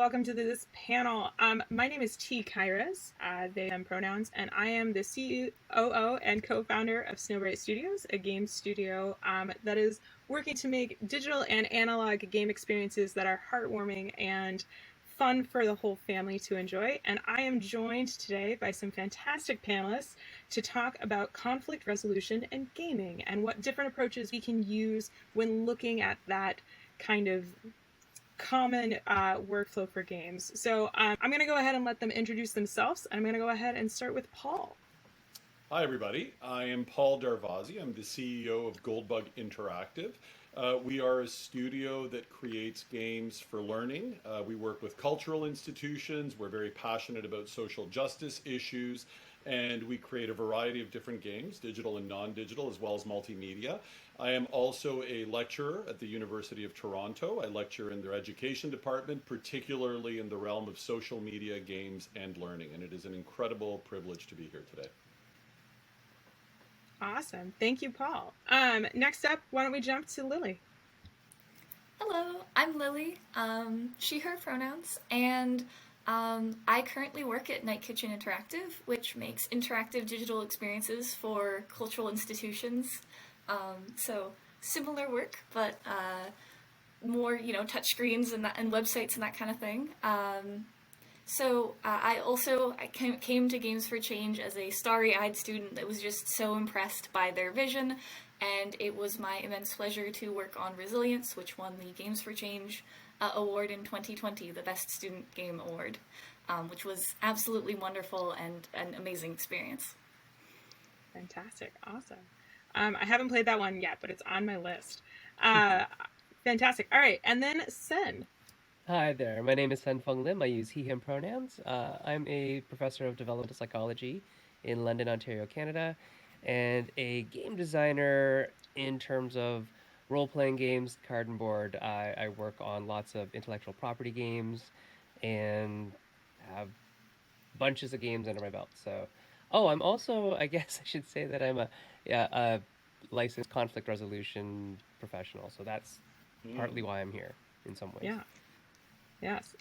welcome to this panel. My name is T. Caires, they, them pronouns, and I am the COO and co-founder of Snowbright Studios, a game studio that is working to make digital and analog game experiences that are heartwarming and fun for the whole family to enjoy. And I am joined today by some fantastic panelists to talk about conflict resolution and gaming and what different approaches we can use when looking at that kind of common workflow for games. So I'm going to go ahead and let them introduce themselves. I'm going to go ahead and start with Paul. Hi, everybody. I am Paul Darvasi. I'm the CEO of Goldbug Interactive. We are a studio that creates games for learning. We work with cultural institutions. We're very passionate about social justice issues, and we create a variety of different games, digital and non-digital, as well as multimedia. I am also a lecturer at the University of Toronto. I lecture in their education department, particularly in the realm of social media, games, and learning, and it is an incredible privilege to be here today. Awesome. Thank you, Paul. Next up, why don't we jump to Lily? Hello, I'm Lily, she, her pronouns, and I currently work at Night Kitchen Interactive, which makes interactive digital experiences for cultural institutions. So similar work, but more, touchscreens and websites and that kind of thing. I came to Games for Change as a starry-eyed student that was just so impressed by their vision, and it was my immense pleasure to work on Resilience, which won the Games for Change award in 2020, the Best Student Game Award, which was absolutely wonderful and an amazing experience. Fantastic. Awesome. I haven't played that one yet, but it's on my list. Fantastic. All right, and then Sen. Hi there, my name is Sen-Foong Lim. I use he, him pronouns. I'm a professor of developmental psychology in London, Ontario, Canada, and a game designer in terms of role-playing games, card and board. I work on lots of intellectual property games and have bunches of games under my belt. So, I'm also, I guess I should say that I'm a licensed conflict resolution professional. So that's partly why I'm here in some ways. Yeah. Yes,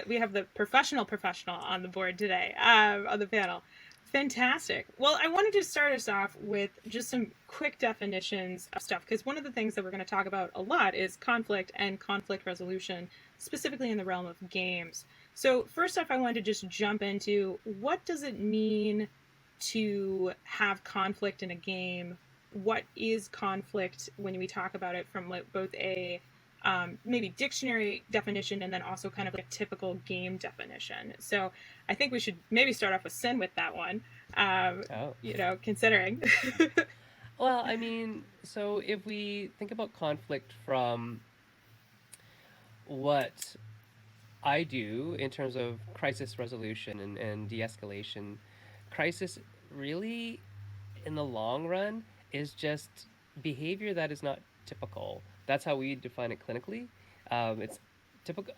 we have the professional on the board today on the panel. Fantastic. Well, I wanted to start us off with just some quick definitions of stuff, because one of the things that we're going to talk about a lot is conflict and conflict resolution, specifically in the realm of games. So first off, I wanted to just jump into what does it mean to have conflict in a game? What is conflict when we talk about it from both a maybe dictionary definition and then also kind of like a typical game definition. So I think we should maybe start off with Sen with that one, considering. Well, I mean, so if we think about conflict from what I do in terms of crisis resolution and de-escalation, crisis really, in the long run, is just behavior that is not typical. That's how we define it clinically. It's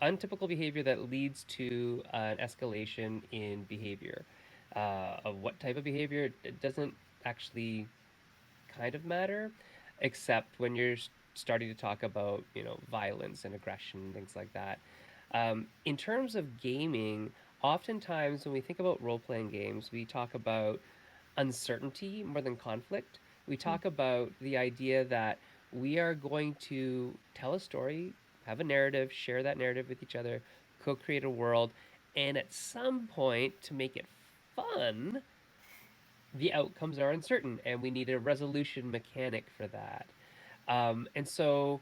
untypical behavior that leads to an escalation in behavior. Of what type of behavior, it doesn't actually kind of matter, except when you're starting to talk about, violence and aggression, things like that. In terms of gaming, oftentimes when we think about role-playing games, we talk about uncertainty more than conflict. We talk about the idea that we are going to tell a story, have a narrative, share that narrative with each other, co-create a world, and at some point, to make it fun, the outcomes are uncertain, and we need a resolution mechanic for that. And so,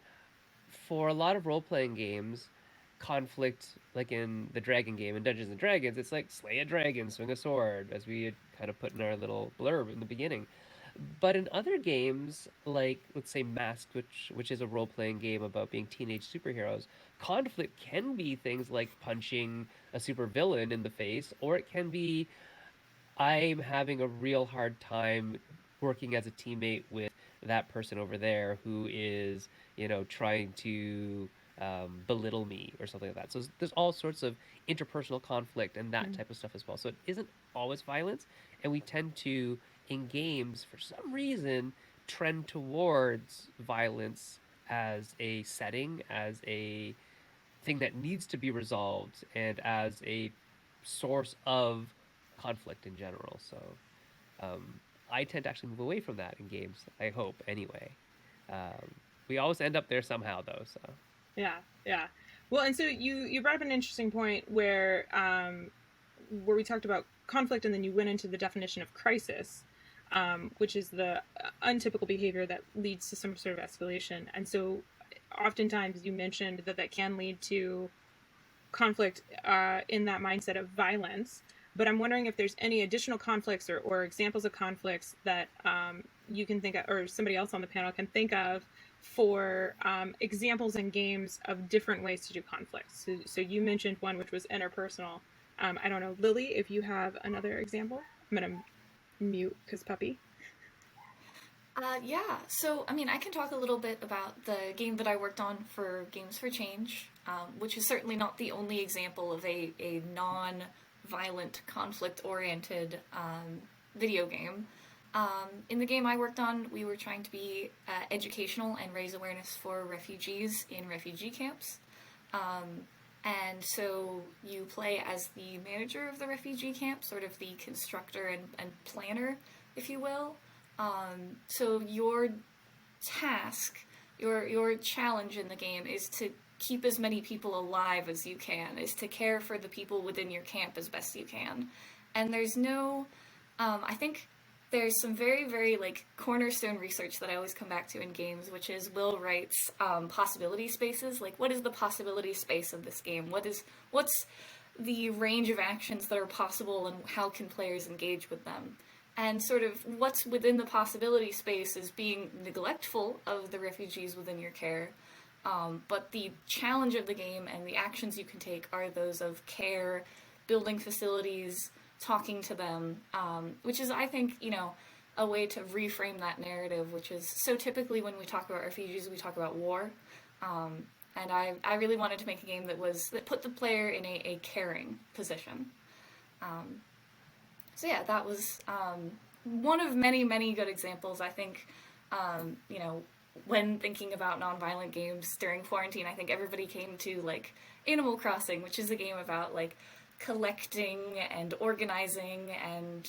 for a lot of role-playing games, conflict, like in the dragon game in Dungeons and Dragons, it's like slay a dragon, swing a sword, as we had kind of put in our little blurb in the beginning. But in other games, like let's say Masked, which is a role playing game about being teenage superheroes, conflict can be things like punching a supervillain in the face, or it can be I'm having a real hard time working as a teammate with that person over there who is, trying to belittle me or something like that. So there's all sorts of interpersonal conflict and that type of stuff as well. So it isn't always violence, and we tend to, in games, for some reason, trend towards violence as a setting, as a thing that needs to be resolved and as a source of conflict in general. So I tend to actually move away from that in games. I hope anyway. Um, we always end up there somehow, though. So Yeah, yeah. Well, and so you brought up an interesting point where we talked about conflict, and then you went into the definition of crisis, which is the untypical behavior that leads to some sort of escalation. And so, oftentimes, you mentioned that that can lead to conflict in that mindset of violence. But I'm wondering if there's any additional conflicts or examples of conflicts that you can think of, or somebody else on the panel can think of, for examples in games of different ways to do conflicts. So you mentioned one which was interpersonal. I don't know, Lily, if you have another example. I'm going to mute because puppy. Yeah, so I mean, I can talk a little bit about the game that I worked on for Games for Change, which is certainly not the only example of a non-violent, conflict-oriented video game. In the game I worked on, we were trying to be educational and raise awareness for refugees in refugee camps. And so you play as the manager of the refugee camp, sort of the constructor and planner, if you will. So your task, your challenge in the game is to keep as many people alive as you can, is to care for the people within your camp as best you can. And there's no, I think there's some very, very, like, cornerstone research that I always come back to in games, which is Will Wright's possibility spaces. Like, what is the possibility space of this game? What's the range of actions that are possible, and how can players engage with them? And sort of what's within the possibility space is being neglectful of the refugees within your care. But the challenge of the game and the actions you can take are those of care, building facilities, talking to them, which is, I think, a way to reframe that narrative, which is so typically when we talk about refugees, we talk about war. And I really wanted to make a game that put the player in a caring position. So yeah, that was one of many, many good examples. I think, when thinking about nonviolent games during quarantine, I think everybody came to, like, Animal Crossing, which is a game about, like, collecting and organizing and,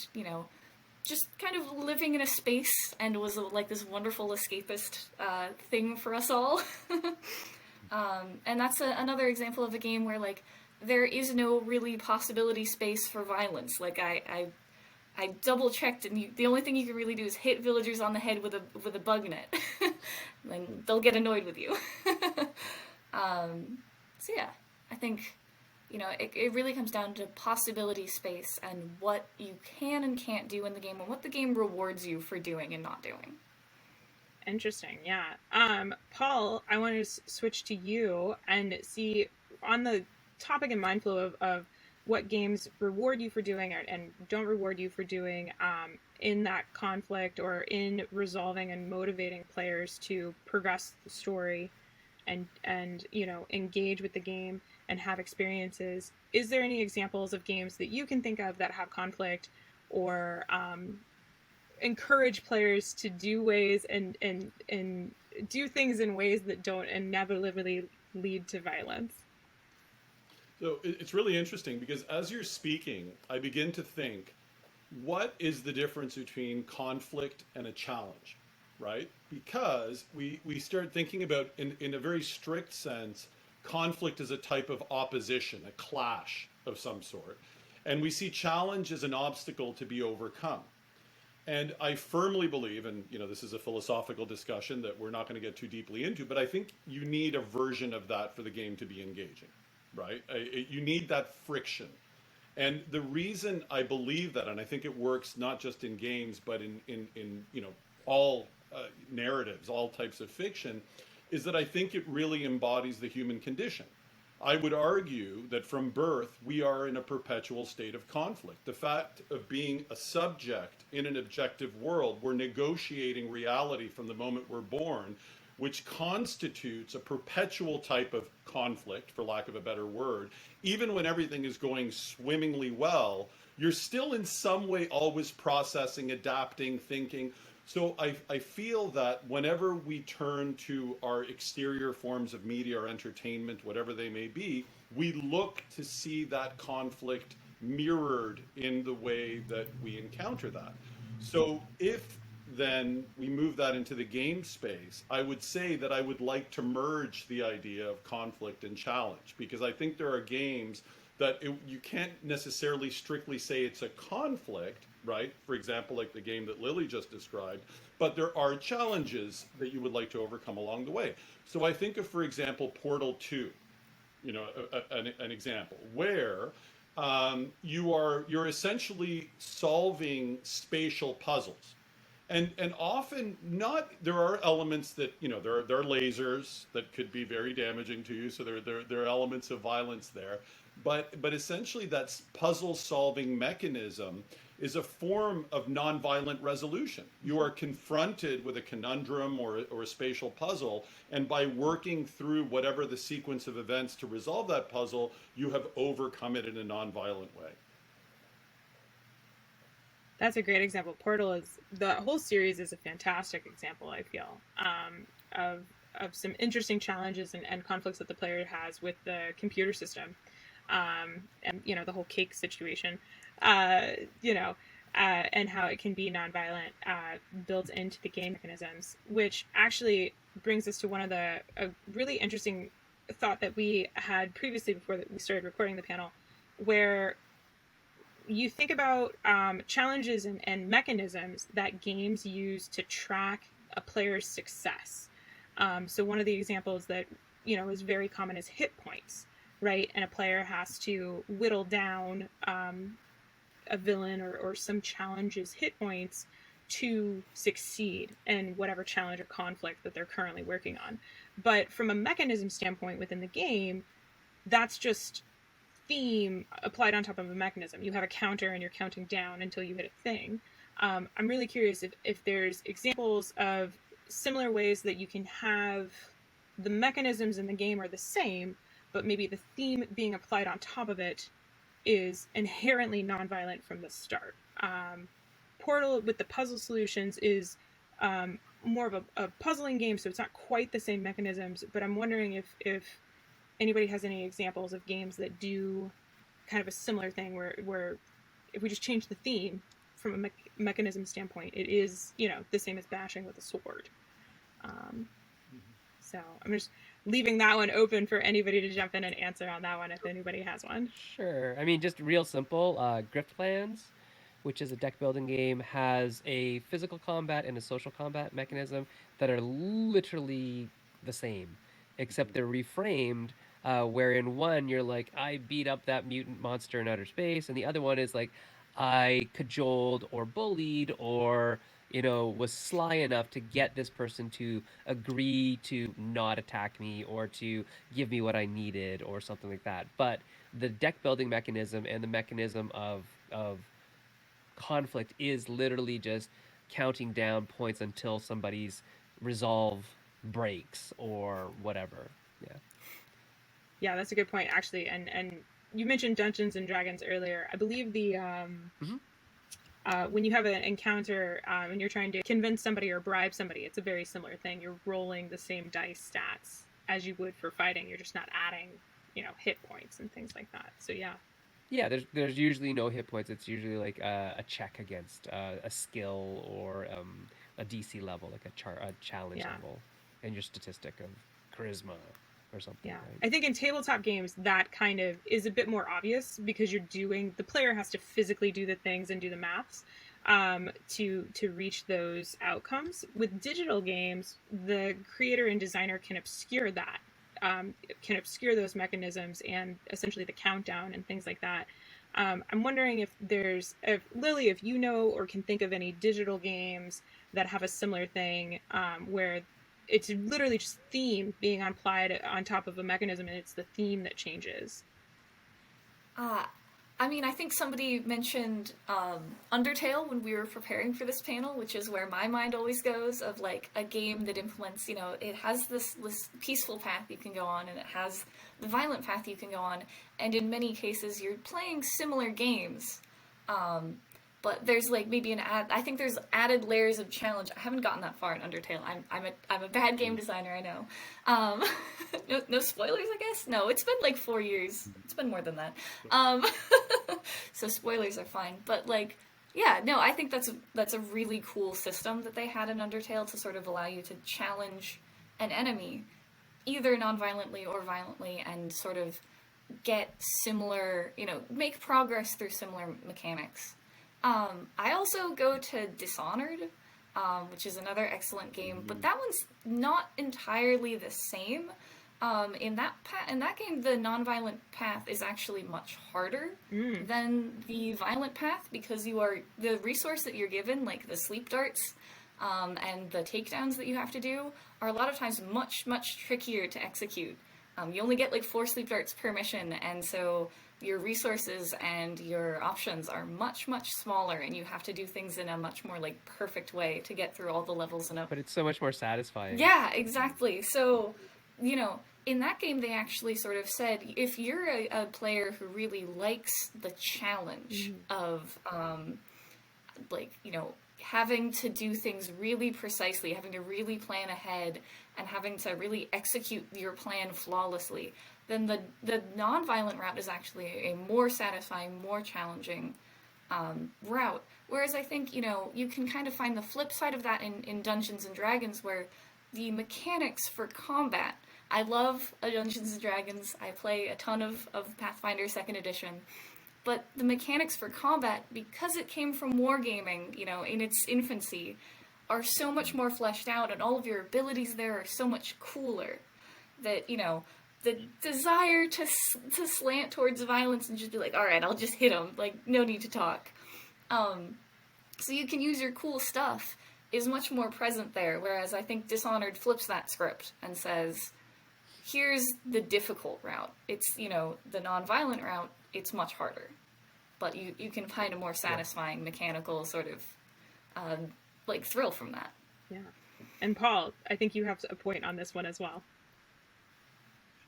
just kind of living in a space, and was, like, this wonderful escapist thing for us all. And that's another example of a game where, like, there is no really possibility space for violence. Like, I double checked, and the only thing you can really do is hit villagers on the head with a bug net. Then they'll get annoyed with you. So yeah, I think, it really comes down to possibility space and what you can and can't do in the game, and what the game rewards you for doing and not doing. Interesting, yeah. Paul, I want to switch to you and see, on the topic and mindful of what games reward you for doing and don't reward you for doing in that conflict, or in resolving and motivating players to progress the story and engage with the game and have experiences. Is there any examples of games that you can think of that have conflict, or encourage players to do ways and do things in ways that don't inevitably lead to violence? So it's really interesting, because as you're speaking, I begin to think, what is the difference between conflict and a challenge, right? Because we start thinking about, in a very strict sense, conflict as a type of opposition, a clash of some sort. And we see challenge as an obstacle to be overcome. And I firmly believe, and this is a philosophical discussion that we're not going to get too deeply into, but I think you need a version of that for the game to be engaging. Right? You need that friction. And the reason I believe that, and I think it works not just in games, but in all narratives, all types of fiction, is that I think it really embodies the human condition. I would argue that from birth, we are in a perpetual state of conflict. The fact of being a subject in an objective world, we're negotiating reality from the moment we're born, which constitutes a perpetual type of conflict, for lack of a better word. Even when everything is going swimmingly well, you're still in some way always processing, adapting, thinking, So I feel that whenever we turn to our exterior forms of media or entertainment, whatever they may be, we look to see that conflict mirrored in the way that we encounter that. So if then we move that into the game space, I would say that I would like to merge the idea of conflict and challenge, because I think there are games that you can't necessarily strictly say it's a conflict, right? For example, like the game that Lily just described, but there are challenges that you would like to overcome along the way. So I think of, for example, Portal 2, an example where you're essentially solving spatial puzzles, and often not, there are elements that, there are lasers that could be very damaging to you, so there are elements of violence there, but essentially that puzzle solving mechanism is a form of nonviolent resolution. You are confronted with a conundrum or a spatial puzzle, and by working through whatever the sequence of events to resolve that puzzle, you have overcome it in a nonviolent way. That's a great example. Portal is, the whole series is a fantastic example, I feel, of some interesting challenges and conflicts that the player has with the computer system, and the whole cake situation, and how it can be nonviolent, built into the game mechanisms, which actually brings us to one of a really interesting thought that we had previously before we started recording the panel, where you think about challenges and mechanisms that games use to track a player's success. So one of the examples that is very common is hit points, right? And a player has to whittle down a villain or some challenge's hit points to succeed in whatever challenge or conflict that they're currently working on. But from a mechanism standpoint within the game, that's just theme applied on top of a mechanism. You have a counter and you're counting down until you hit a thing. I'm really curious if there's examples of similar ways that you can have the mechanisms in the game are the same, but maybe the theme being applied on top of it is inherently nonviolent from the start. Portal with the puzzle solutions is more of a puzzling game, so it's not quite the same mechanisms, but I'm wondering if anybody has any examples of games that do kind of a similar thing where if we just change the theme from a mechanism standpoint, it is, the same as bashing with a sword. So I'm just leaving that one open for anybody to jump in and answer on that one if anybody has one. Sure. I mean, just real simple. Grift Plans, which is a deck building game, has a physical combat and a social combat mechanism that are literally the same, except they're reframed. Where in one you're like, I beat up that mutant monster in outer space, and the other one is like, I cajoled or bullied or was sly enough to get this person to agree to not attack me or to give me what I needed or something like that. But the deck building mechanism and the mechanism of conflict is literally just counting down points until somebody's resolve breaks or whatever. Yeah. Yeah, that's a good point, actually. And you mentioned Dungeons and Dragons earlier. I believe the when you have an encounter and you're trying to convince somebody or bribe somebody, it's a very similar thing. You're rolling the same dice stats as you would for fighting. You're just not adding, hit points and things like that. So yeah. Yeah, there's usually no hit points. It's usually like a check against a skill or a DC level, like a challenge level, and your statistic of charisma or something. Yeah, right? I think in tabletop games that kind of is a bit more obvious because the player has to physically do the things and do the maths to reach those outcomes. With digital games, the creator and designer can obscure that, can obscure those mechanisms and essentially the countdown and things like that. I'm wondering if Lily, if you know or can think of any digital games that have a similar thing where it's literally just theme being applied on top of a mechanism, and it's the theme that changes. I mean, I think somebody mentioned Undertale when we were preparing for this panel, which is where my mind always goes, of like a game that implements, it has this peaceful path you can go on, and it has the violent path you can go on, and in many cases you're playing similar games, but there's like maybe I think there's added layers of challenge. I haven't gotten that far in Undertale. I'm a bad game designer, I know. No spoilers, I guess. No, it's been like 4 years. It's been more than that. So spoilers are fine. But like, yeah, no, I think that's a really cool system that they had in Undertale to sort of allow you to challenge an enemy, either non-violently or violently, and sort of get similar, make progress through similar mechanics. I also go to Dishonored, which is another excellent game, but that one's not entirely the same. In that game, the non-violent path is actually much harder than the violent path, because the resource that you're given, like the sleep darts, and the takedowns that you have to do, are a lot of times much, much trickier to execute. You only get like 4 sleep darts per mission, and so your resources and your options are much, much smaller, and you have to do things in a much more like perfect way to get through all the levels in a... But it's so much more satisfying. Yeah, exactly. So, in that game they actually sort of said, if you're a player who really likes the challenge of, having to do things really precisely, having to really plan ahead, and having to really execute your plan flawlessly, then the non-violent route is actually a more satisfying, more challenging route. Whereas I think, you can kind of find the flip side of that in Dungeons & Dragons, where the mechanics for combat... I love Dungeons & Dragons. I play a ton of Pathfinder 2nd Edition. But the mechanics for combat, because it came from wargaming, in its infancy, are so much more fleshed out, and all of your abilities there are so much cooler, that, the desire to slant towards violence and just be like, alright, I'll just hit him, like, no need to talk. So you can use your cool stuff is much more present there, whereas I think Dishonored flips that script and says, here's the difficult route. It's, the non-violent route, it's much harder. But you can find a more satisfying mechanical sort of, thrill from that. Yeah. And Paul, I think you have a point on this one as well.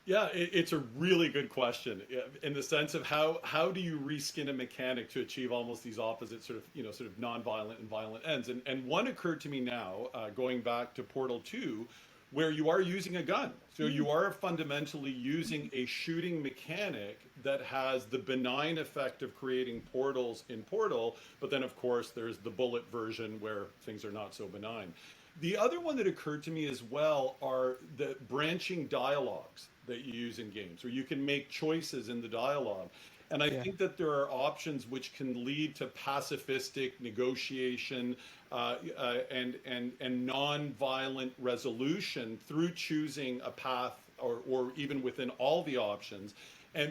Yeah, it's a really good question, in the sense of how do you reskin a mechanic to achieve almost these opposite sort of non-violent and violent ends. And one occurred to me now, going back to Portal 2, where you are using a gun. So you are fundamentally using a shooting mechanic that has the benign effect of creating portals in Portal, but then of course there's the bullet version where things are not so benign. The other one that occurred to me as well are the branching dialogues that you use in games, where you can make choices in the dialogue. And I think that there are options which can lead to pacifistic negotiation and non-violent resolution through choosing a path, or even within all the options.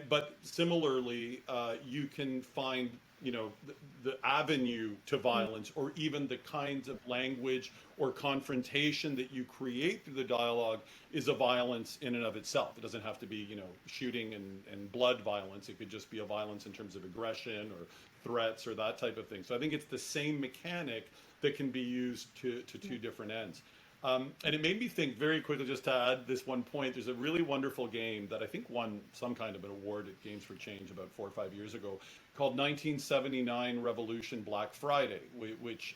But similarly, you can find the avenue to violence, or even the kinds of language or confrontation that you create through the dialogue is a violence in and of itself. It doesn't have to be, shooting and blood violence. It could just be a violence in terms of aggression or threats or that type of thing. So I think it's the same mechanic that can be used to two different ends. And it made me think very quickly, just to add this one point, there's a really wonderful game that I think won some kind of an award at Games for Change about 4 or 5 years ago, called 1979 Revolution Black Friday, which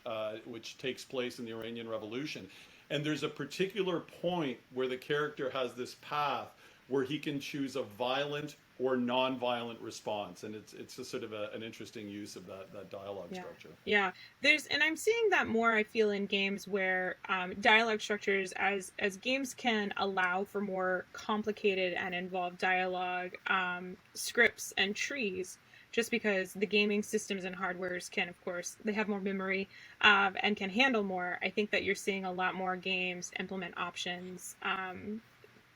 takes place in the Iranian Revolution. And there's a particular point where the character has this path where he can choose a violent or non-violent response, and it's just sort of an interesting use of that dialogue structure. Yeah, and I'm seeing that more, I feel, in games where dialogue structures, as games can allow for more complicated and involved dialogue, scripts and trees, just because the gaming systems and hardwares can, of course, they have more memory and can handle more. I think that you're seeing a lot more games implement options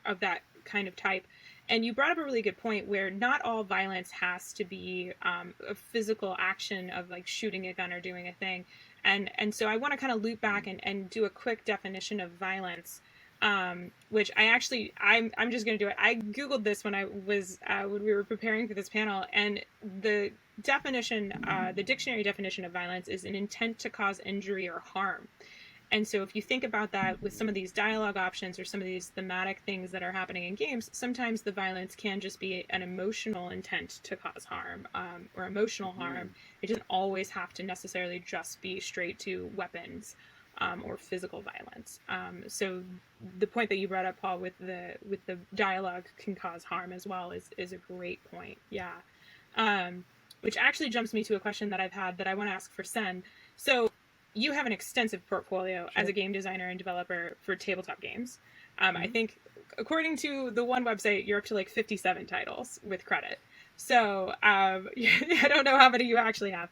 of that kind of type. And you brought up a really good point, where not all violence has to be a physical action of like shooting a gun or doing a thing. And so I want to kind of loop back and do a quick definition of violence, which I'm just going to do it. I Googled this when we were preparing for this panel, and the definition, the dictionary definition of violence is an intent to cause injury or harm. And so if you think about that with some of these dialogue options or some of these thematic things that are happening in games, sometimes the violence can just be an emotional intent to cause harm, or emotional harm. It doesn't always have to necessarily just be straight to weapons, or physical violence. So the point that you brought up, Paul, with the dialogue can cause harm as well is a great point. Yeah. Which actually jumps me to a question that I've had that I want to ask for Sen. So you have an extensive portfolio as a game designer and developer for tabletop games. I think, according to the one website, you're up to like 57 titles with credit. So I don't know how many you actually have.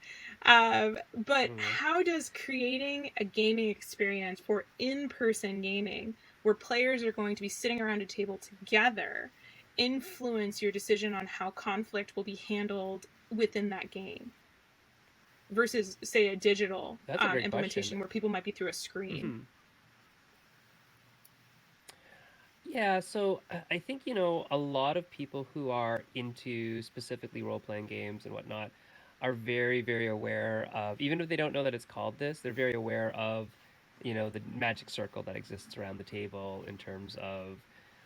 But how does creating a gaming experience for in-person gaming, where players are going to be sitting around a table together, influence your decision on how conflict will be handled within that game versus, say, a digital That's a great implementation question. where people might be through a screen? Yeah, so I think, a lot of people who are into specifically role-playing games and whatnot are very, very aware of, even if they don't know that it's called this, they're very aware of, the magic circle that exists around the table in terms of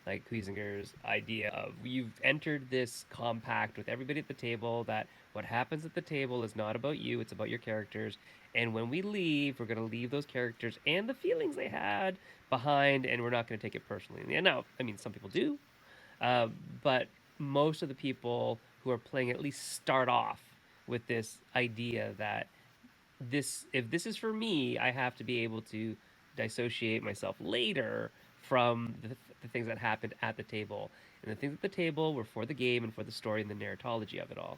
like Huizinger's idea of you've entered this compact with everybody at the table that what happens at the table is not about you, it's about your characters. And when we leave, we're going to leave those characters and the feelings they had behind, and we're not going to take it personally. And now, I mean, some people do, but most of the people who are playing at least start off with this idea that if this is for me, I have to be able to dissociate myself later from the things that happened at the table. And the things at the table were for the game and for the story and the narratology of it all.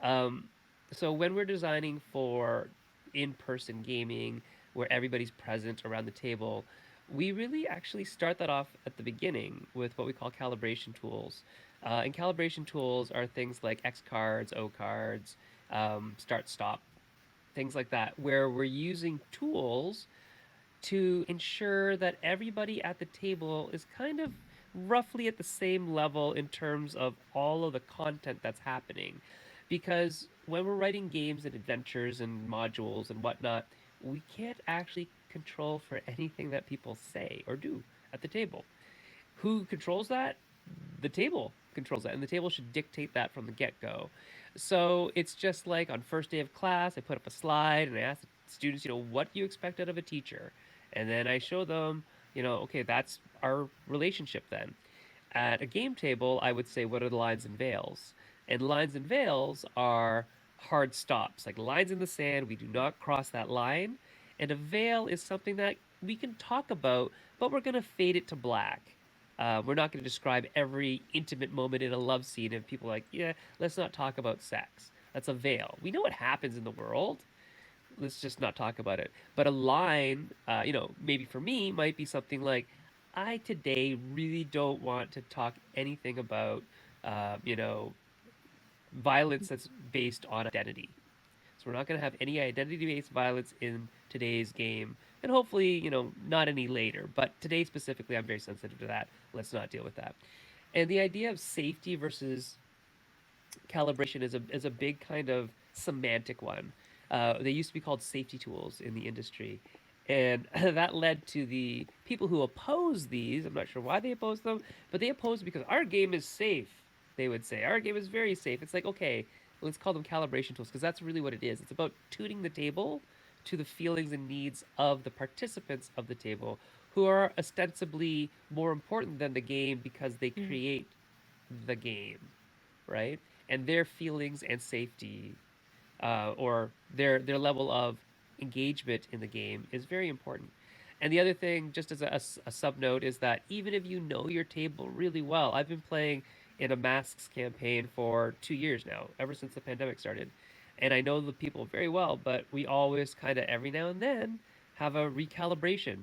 Um, so when we're designing for in-person gaming where everybody's present around the table, we really actually start that off at the beginning with what we call calibration tools. And calibration tools are things like X cards, O cards, start, stop, things like that, where we're using tools to ensure that everybody at the table is kind of roughly at the same level in terms of all of the content that's happening. Because when we're writing games and adventures and modules and whatnot, we can't actually control for anything that people say or do at the table. Who controls that? The table controls that, and the table should dictate that from the get-go. So it's just like on first day of class, I put up a slide and I ask the students, what do you expect out of a teacher? And then I show them, okay, that's our relationship then. At a game table, I would say, what are the lines and veils? And lines and veils are hard stops, like lines in the sand. We do not cross that line. And a veil is something that we can talk about, but we're going to fade it to black. We're not going to describe every intimate moment in a love scene and people are like, yeah, let's not talk about sex. That's a veil. We know what happens in the world. Let's just not talk about it. But a line, maybe for me, might be something like, I today really don't want to talk anything about, violence that's based on identity. So we're not going to have any identity-based violence in today's game, and hopefully, not any later. But today specifically, I'm very sensitive to that. Let's not deal with that. And the idea of safety versus calibration is a big kind of semantic one. They used to be called safety tools in the industry. And that led to the people who oppose these. I'm not sure why they oppose them, but they oppose because our game is safe. They would say, our game is very safe. It's like, okay, let's call them calibration tools because that's really what it is. It's about tuning the table to the feelings and needs of the participants of the table who are ostensibly more important than the game because they create the game, right? And their feelings and safety, or their level of engagement in the game is very important. And the other thing, just as a sub note, is that even if you know your table really well, I've been playing in a masks campaign for 2 years now, ever since the pandemic started. And I know the people very well, but we always kind of every now and then have a recalibration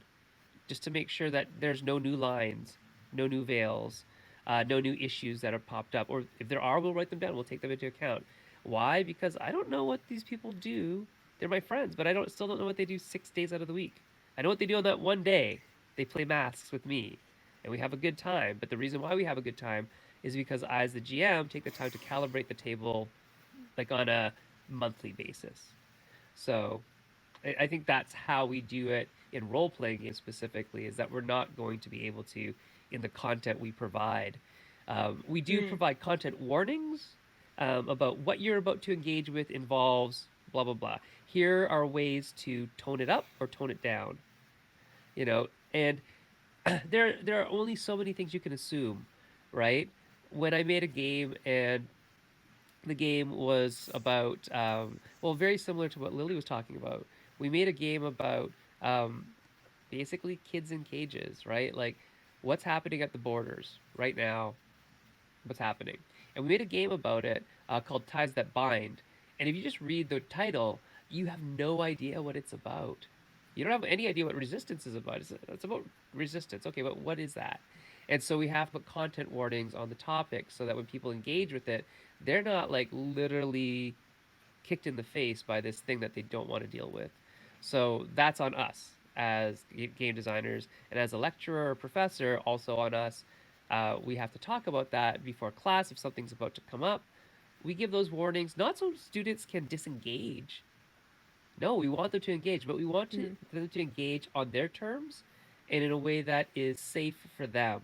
just to make sure that there's no new lines, no new veils, no new issues that have popped up. Or if there are, we'll write them down. We'll take them into account. Why? Because I don't know what these people do. They're my friends, but I still don't know what they do 6 days out of the week. I know what they do on that one day. They play masks with me, and we have a good time. But the reason why we have a good time is because I, as the GM, take the time to calibrate the table like on a monthly basis. So I think that's how we do it in role playing games specifically. Is that we're not going to be able to in the content we provide. We do Mm. provide content warnings about what you're about to engage with involves blah blah blah. Here are ways to tone it up or tone it down. You know, and there are only so many things you can assume, right? When I made a game and the game was about well, very similar to what Lily was talking about. We made a game about um, basically kids in cages, right? Like what's happening at the borders right now, what's happening. And we made a game about it called Ties That Bind. And if you just read the title, you have no idea what it's about. You don't have any idea what resistance is about. It's about resistance. Okay, but what is that? And so we have to put content warnings on the topic so that when people engage with it, they're not like literally kicked in the face by this thing that they don't want to deal with. So that's on us as game designers, and as a lecturer or professor, also on us. We have to talk about that before class if something's about to come up. We give those warnings not so students can disengage. No, we want them to engage, but we want Mm. them to engage on their terms and in a way that is safe for them.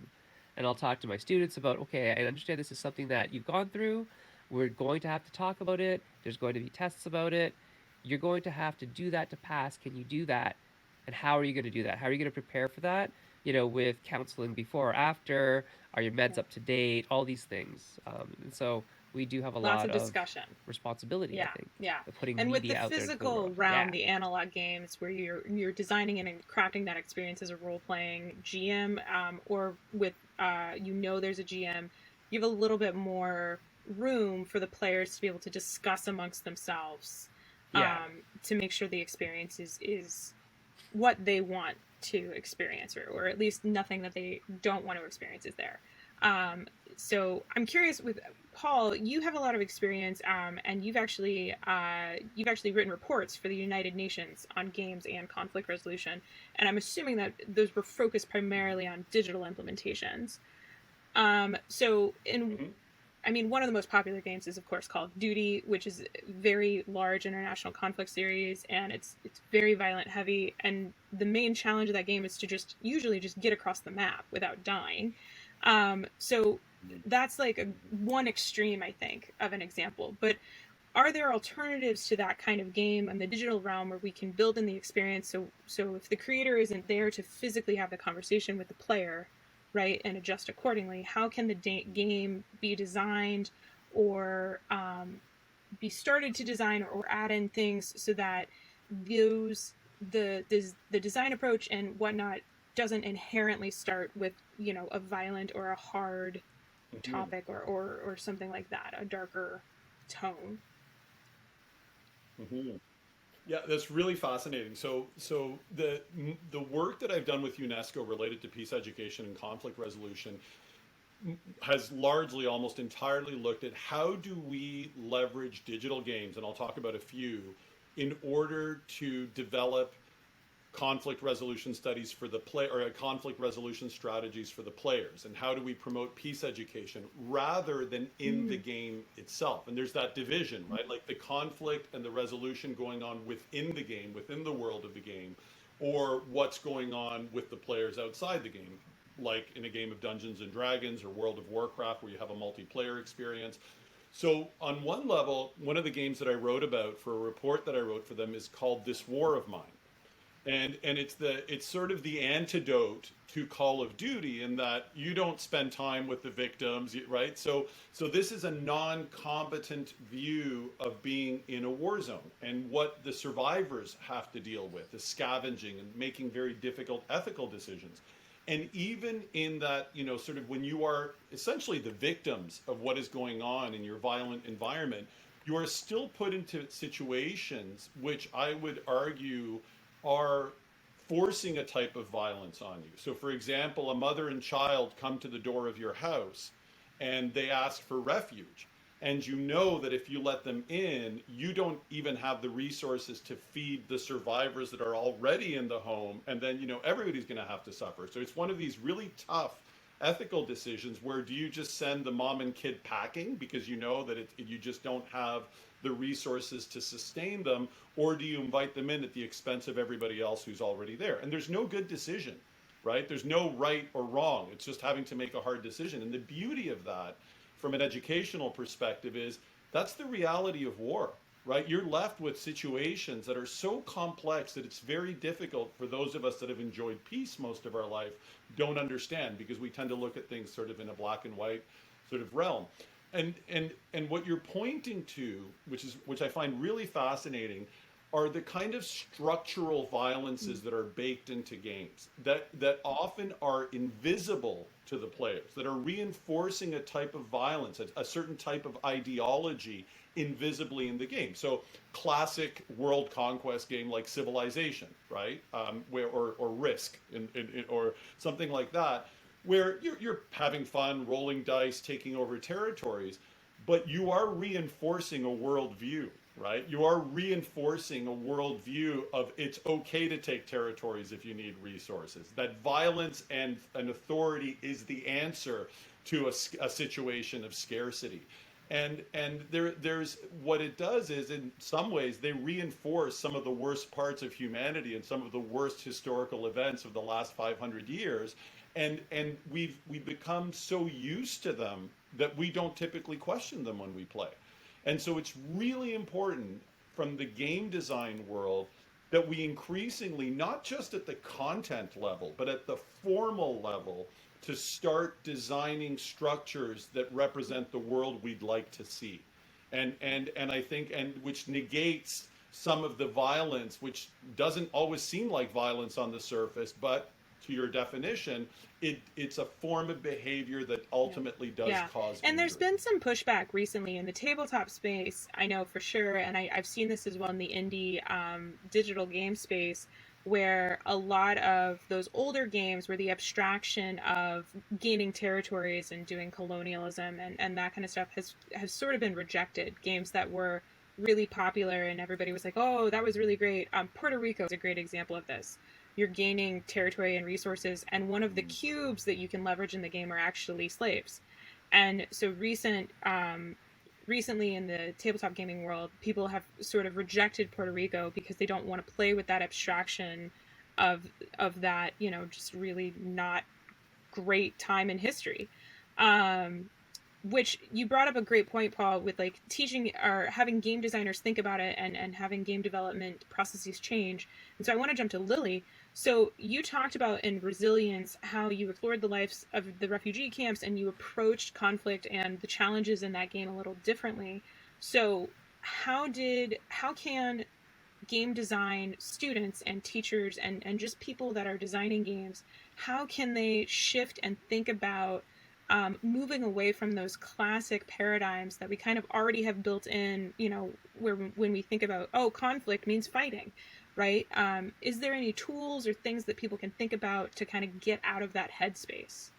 And I'll talk to my students about, okay, I understand this is something that you've gone through. We're going to have to talk about it. There's going to be tests about it. You're going to have to do that to pass. Can you do that? And how are you going to do that? How are you going to prepare for that? You know, with counseling before or after? Are your meds Yeah. up to date? All these things. And so we do have a Lots lot of of discussion. responsibility, I Yeah, think, yeah. of putting And with the media out there into the physical world. realm, Yeah. the analog games where you're designing and crafting that experience as a role playing GM, or with there's a GM, you have a little bit more room for the players to be able to discuss amongst themselves, Yeah. to make sure the experience is what they want to experience, or at least nothing that they don't want to experience is there. Um, so I'm curious with Paul, you have a lot of experience, and you've actually written reports for the United Nations on games and conflict resolution, and I'm assuming that those were focused primarily on digital implementations. So in Mhm. I mean, one of the most popular games is, of course, Call of Duty, which is a very large international conflict series, and it's very violent heavy. And the main challenge of that game is to usually just get across the map without dying. So that's like one extreme, I think, of an example. But are there alternatives to that kind of game in the digital realm where we can build in the experience? So if the creator isn't there to physically have the conversation with the player, right, and adjust accordingly, how can the game be designed, or be started to design, or add in things so that those the design approach and whatnot doesn't inherently start with a violent or a hard Mhm. topic, or something like that, a darker tone. Mhm. Yeah, that's really fascinating. So the work that I've done with UNESCO related to peace education and conflict resolution has largely, almost entirely, looked at how do we leverage digital games, and I'll talk about a few, in order to develop conflict resolution studies for the play, or conflict resolution strategies for the players, and how do we promote peace education rather than in the Mm. game itself. And there's that division, right? Like the conflict and the resolution going on within the game, within the world of the game, or what's going on with the players outside the game, like in a game of Dungeons and Dragons or World of Warcraft, where you have a multiplayer experience. So on one level, one of the games that I wrote about for a report that I wrote for them is called This War of Mine, and it's sort of the antidote to Call of Duty, in that you don't spend time with the victims, right? So this is a non-combatant view of being in a war zone, and what the survivors have to deal with is scavenging and making very difficult ethical decisions. And even in that, sort of when you are essentially the victims of what is going on in your violent environment, you are still put into situations which I would argue are forcing a type of violence on you. So, for example, a mother and child come to the door of your house and they ask for refuge. And you know that if you let them in, you don't even have the resources to feed the survivors that are already in the home. And then, everybody's going to have to suffer. So it's one of these really tough ethical decisions where do you just send the mom and kid packing because you know that you just don't have the resources to sustain them, or do you invite them in at the expense of everybody else who's already there? And there's no good decision, right? There's no right or wrong. It's just having to make a hard decision. And the beauty of that from an educational perspective is that's the reality of war, right? You're left with situations that are so complex that it's very difficult for those of us that have enjoyed peace most of our life don't understand, because we tend to look at things sort of in a black and white sort of realm. And what you're pointing to, which I find really fascinating, are the kind of structural violences that are baked into games that often are invisible to the players, that are reinforcing a type of violence, a certain type of ideology invisibly in the game. So classic world conquest game like Civilization, right? Or Risk, or something like that, where you're having fun, rolling dice, taking over territories, but you are reinforcing a worldview, right? You are reinforcing a worldview of it's okay to take territories if you need resources, that violence and an authority is the answer to a situation of scarcity. And there's what it does is, in some ways, they reinforce some of the worst parts of humanity and some of the worst historical events of the last 500 years. And we've become so used to them that we don't typically question them when we play. And so it's really important from the game design world that we increasingly, not just at the content level, but at the formal level, to start designing structures that represent the world we'd like to see. And I think, and which negates some of the violence, which doesn't always seem like violence on the surface, but to your definition, it's a form of behavior that ultimately does cause and there's injury. been some pushback recently in the tabletop space, I know for sure, and I've seen this as well in the indie digital game space, where a lot of those older games where the abstraction of gaining territories and doing colonialism and that kind of stuff has sort of been rejected. Games that were really popular and everybody was like, oh, that was really great. Puerto Rico is a great example of this. You're gaining territory and resources, and one of the cubes that you can leverage in the game are actually slaves. And so recently in the tabletop gaming world, people have sort of rejected Puerto Rico because they don't want to play with that abstraction of that, just really not great time in history. Which you brought up a great point, Paul, with like teaching or having game designers think about it and having game development processes change. And so I want to jump to Lily. So you talked about in Resilience how you explored the lives of the refugee camps and you approached conflict and the challenges in that game a little differently. So how can game design students and teachers and just people that are designing games, how can they shift and think about moving away from those classic paradigms that we kind of already have built in, when we think about, conflict means fighting, right? Is there any tools or things that people can think about to kind of get out of that headspace?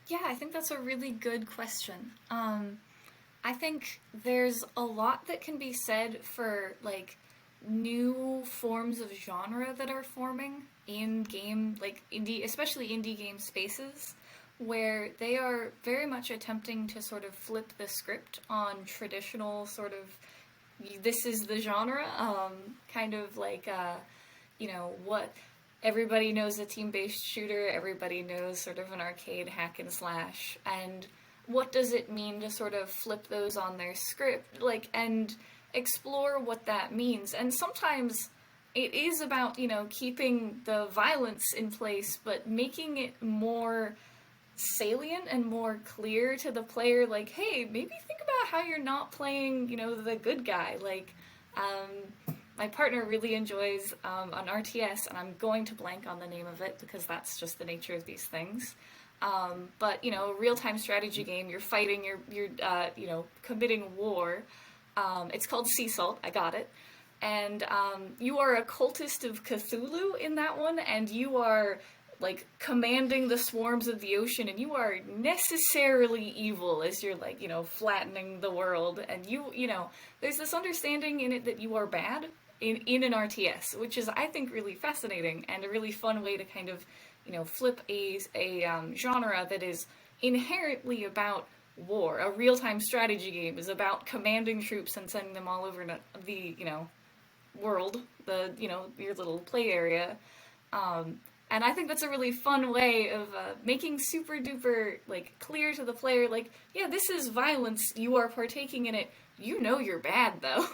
Yeah, I think that's a really good question. I think there's a lot that can be said for, like, new forms of genre that are forming in game, like especially indie game spaces, where they are very much attempting to sort of flip the script on traditional sort of, this is the genre, kind of like, what everybody knows a team-based shooter, everybody knows sort of an arcade hack and slash, and what does it mean to sort of flip those on their script, and explore what that means. And sometimes it is about, keeping the violence in place, but making it more salient and more clear to the player, like, hey, maybe think about how you're not playing, the good guy. My partner really enjoys an RTS, and I'm going to blank on the name of it because that's just the nature of these things. But, a real-time strategy game, you're fighting, you're committing war. It's called Sea Salt, I got it. And you are a cultist of Cthulhu in that one, and you are, like, commanding the swarms of the ocean, and you are necessarily evil as you're, like, flattening the world. And there's this understanding in it that you are bad in an RTS, which is, I think, really fascinating and a really fun way to kind of flip a genre that is inherently about war. A real-time strategy game is about commanding troops and sending them all over the world, your little play area. And I think that's a really fun way of making super duper clear to the player, yeah, this is violence. You are partaking in it. You know you're bad though.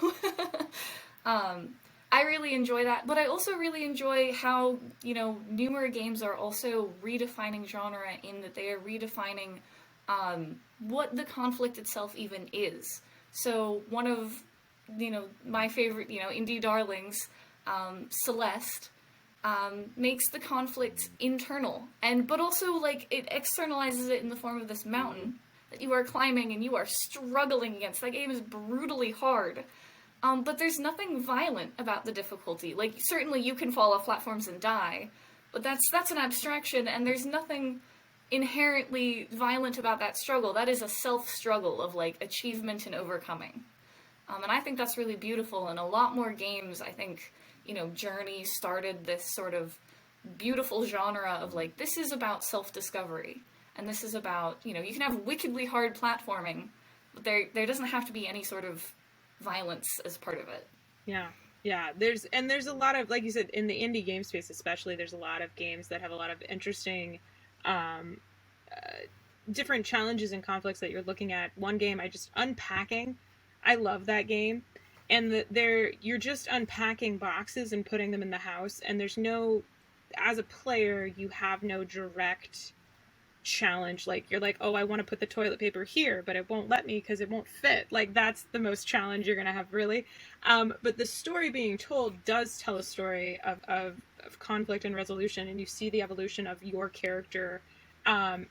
I really enjoy that, but I also really enjoy how newer games are also redefining genre in that they are redefining what the conflict itself even is. So one of my favorite indie darlings, Celeste, makes the conflict internal, but also it externalizes it in the form of this mountain that you are climbing and you are struggling against. That game is brutally hard, but there's nothing violent about the difficulty. Certainly you can fall off platforms and die, but that's an abstraction, and there's nothing inherently violent about that struggle. That is a self-struggle of achievement and overcoming. And I think that's really beautiful, and a lot more games, I think, Journey started this sort of beautiful genre of this is about self-discovery, and this is about, you can have wickedly hard platforming, but there doesn't have to be any sort of violence as part of it. Yeah, there's a lot of, like you said, in the indie game space especially, there's a lot of games that have a lot of interesting different challenges and conflicts that you're looking at. One game, Unpacking, I love that game. And you're just unpacking boxes and putting them in the house, and there's no, as a player, you have no direct challenge. You're oh, I want to put the toilet paper here, but it won't let me because it won't fit. That's the most challenge you're gonna have, really. But the story being told does tell a story of conflict and resolution, and you see the evolution of your character.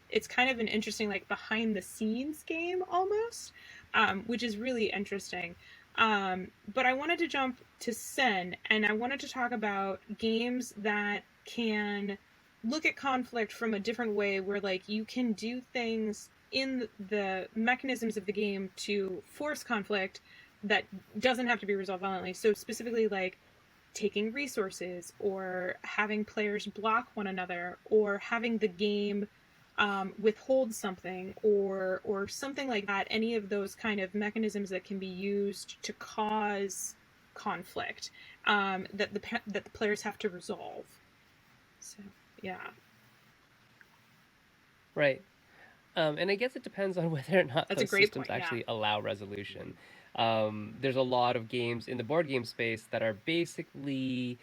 It's kind of an interesting behind the scenes game almost, which is really interesting. But I wanted to jump to Sen, and I wanted to talk about games that can look at conflict from a different way, where you can do things in the mechanisms of the game to force conflict that doesn't have to be resolved violently. So specifically taking resources, or having players block one another, or having the game withhold something, or something like that. Any of those kind of mechanisms that can be used to cause conflict that the players have to resolve. So yeah. Right. And I guess it depends on whether or not That's a those great systems point, yeah. actually allow resolution. There's a lot of games in the board game space that are basically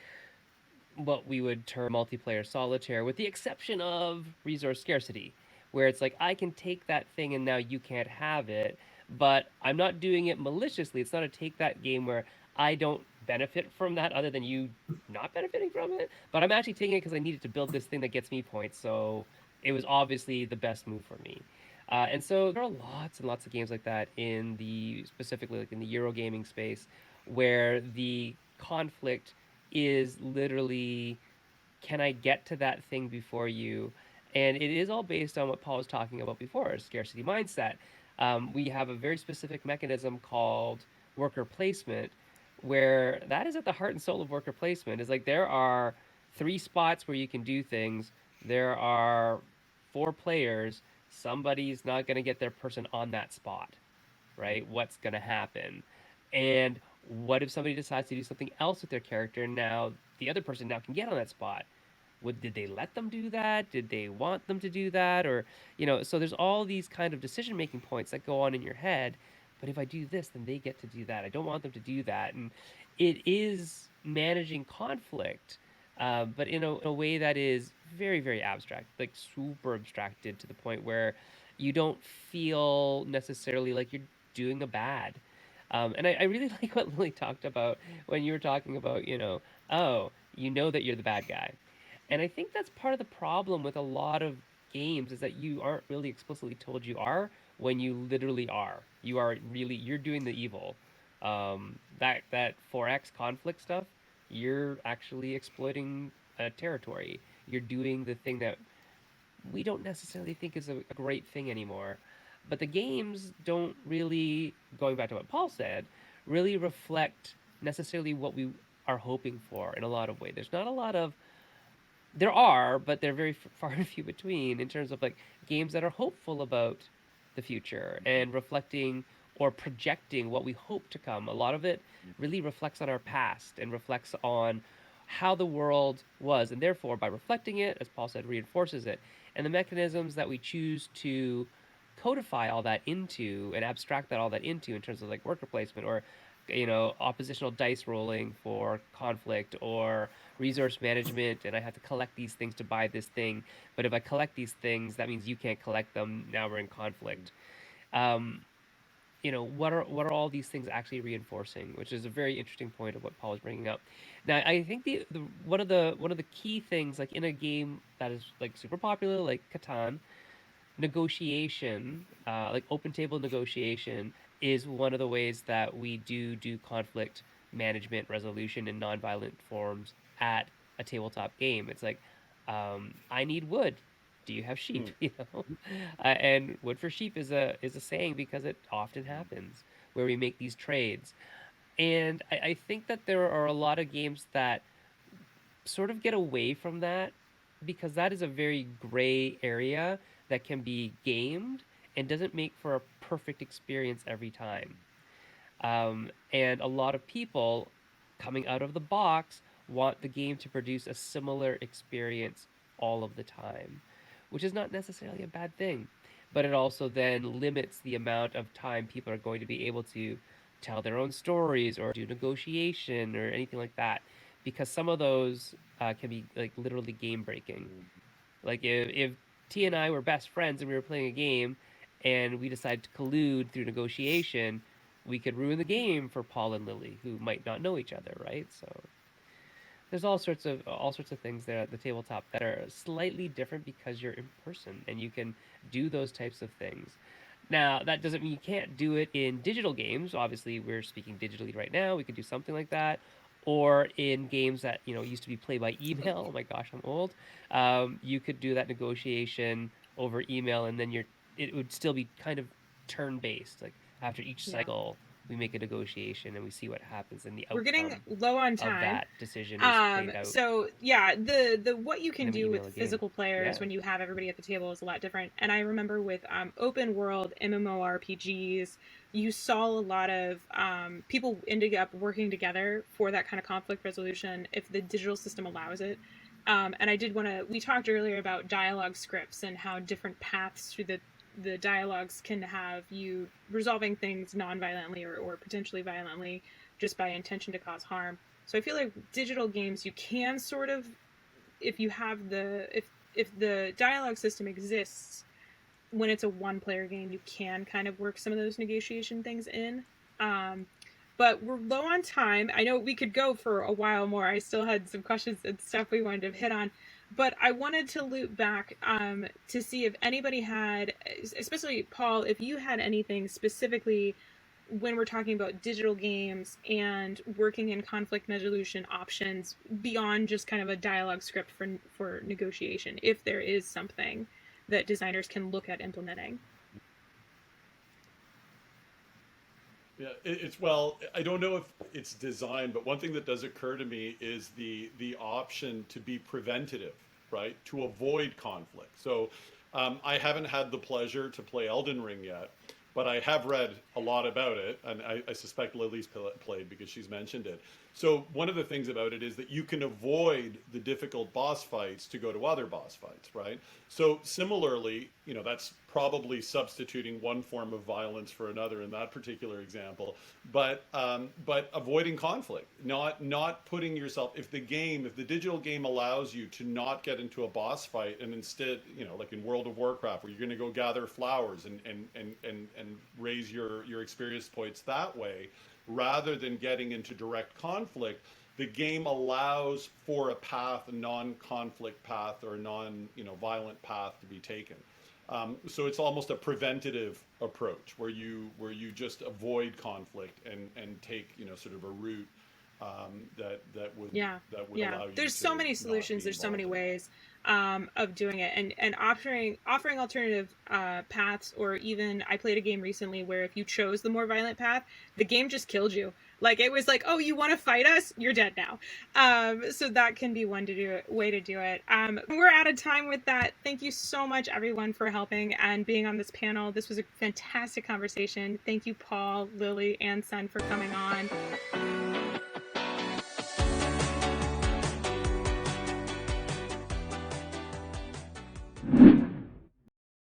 what we would term multiplayer solitaire, with the exception of resource scarcity, where it's I can take that thing and now you can't have it, but I'm not doing it maliciously. It's not a take that game where I don't benefit from that other than you not benefiting from it, but I'm actually taking it because I needed to build this thing that gets me points, so it was obviously the best move for me. And so there are lots and lots of games like that in the, specifically in the Eurogaming space, where the conflict is literally, can I get to that thing before you? And it is all based on what Paul was talking about before, a scarcity mindset. We have a very specific mechanism called worker placement, where that is at the heart and soul of worker placement. Is there are 3 spots where you can do things. There are 4 players. Somebody's not going to get their person on that spot, right? What's going to happen? And what if somebody decides to do something else with their character, and now the other person now can get on that spot? Did they let them do that? Did they want them to do that? Or, so there's all these kind of decision making points that go on in your head. But if I do this, then they get to do that. I don't want them to do that. And it is managing conflict, but in a way that is very, very abstract, super abstracted, to the point where you don't feel necessarily like you're doing a bad. And I really like what Lily talked about when you were talking about, oh, that you're the bad guy. And I think that's part of the problem with a lot of games, is that you aren't really explicitly told you are, when you literally are. You're doing the evil. That 4X conflict stuff, you're actually exploiting a territory. You're doing the thing that we don't necessarily think is a great thing anymore. But the games don't really, going back to what Paul said, really reflect necessarily what we are hoping for in a lot of ways. There's not a lot of there are, but they're very far and few between in terms of like games that are hopeful about the future and reflecting or projecting what we hope to come. A lot of it really reflects on our past and reflects on how the world was, and therefore, by reflecting it, as Paul said, reinforces it. And the mechanisms that we choose to codify all that into and abstract that all that into in terms of like worker placement or oppositional dice rolling for conflict or resource management, and I have to collect these things to buy this thing, but if I collect these things that means you can't collect them, now we're in conflict. um, what are all these things actually reinforcing, which is a very interesting point of what Paul was bringing up. Now I think the one of the key things, like in a game that is like super popular like Catan, negotiation, like open table negotiation, is one of the ways that we do conflict management resolution in nonviolent forms at a tabletop game. It's like, I need wood. Do you have sheep? Mm. And wood for sheep is a saying because it often happens where we make these trades. And I think that there are a lot of games that sort of get away from that because that is a very gray area that can be gamed and doesn't make for a perfect experience every time. And a lot of people coming out of the box want the game to produce a similar experience all of the time, which is not necessarily a bad thing. But it also then limits the amount of time people are going to be able to tell their own stories or do negotiation or anything like that, because some of those can be like literally game breaking. Like if T and I were best friends and we were playing a game and we decided to collude through negotiation, we could ruin the game for Paul and Lily, who might not know each other, right? So there's all sorts of things there at the tabletop that are slightly different because you're in person and you can do those types of things. Now, that doesn't mean you can't do it in digital games. Obviously, we're speaking digitally right now. We could do something like that. Or in games that, used to be play by email. Oh my gosh, I'm old. You could do that negotiation over email, and then it would still be kind of turn based. Like after each Yeah. cycle, we make a negotiation and we see what happens, and the We're getting outcome low on of time. that decision is played out, So yeah, the what you and can then we do with email again. physical players Yeah. when you have everybody at the table is a lot different. And I remember with open world MMORPGs, you saw a lot of people ended up working together for that kind of conflict resolution if the digital system allows it. And I did want to. We talked earlier about dialogue scripts and how different paths through the dialogues can have you resolving things non-violently or potentially violently just by intention to cause harm. So I feel like digital games, you can sort of, if you have if the dialogue system exists when it's a one player game, you can kind of work some of those negotiation things in. Um, but we're low on time. I know we could go for a while more. I still had some questions and stuff we wanted to hit on, but I wanted to loop back to see if anybody had, especially Paul, if you had anything specifically when we're talking about digital games and working in conflict resolution options beyond just kind of a dialogue script for negotiation, if there is something that designers can look at implementing. Yeah, well, I don't know if it's design, but one thing that does occur to me is the option to be preventative, right? To avoid conflict. So I haven't had the pleasure to play Elden Ring yet, but I have read a lot about it, and I suspect Lily's played because she's mentioned it. So one of the things about it is that you can avoid the difficult boss fights to go to other boss fights, right? So similarly, that's probably substituting one form of violence for another in that particular example, but avoiding conflict, not putting yourself, if the digital game allows you to not get into a boss fight and instead, like in World of Warcraft, where you're going to go gather flowers and raise your experience points that way, rather than getting into direct conflict, the game allows for a path, a non-conflict path or a non-violent path to be taken. So it's almost a preventative approach where you just avoid conflict and take sort of a route that would Yeah, that would yeah. allow you There's to so many not solutions. be There's so many involved in that. ways. of doing it, and offering alternative paths. Or even, I played a game recently where if you chose the more violent path, the game just killed you. Like, it was like, oh, you want to fight us? You're dead now. So that can be one way to do it. We're out of time with that. Thank you so much, everyone, for helping and being on this panel. This was a fantastic conversation. Thank you, Paul, Lily, and Sen for coming on.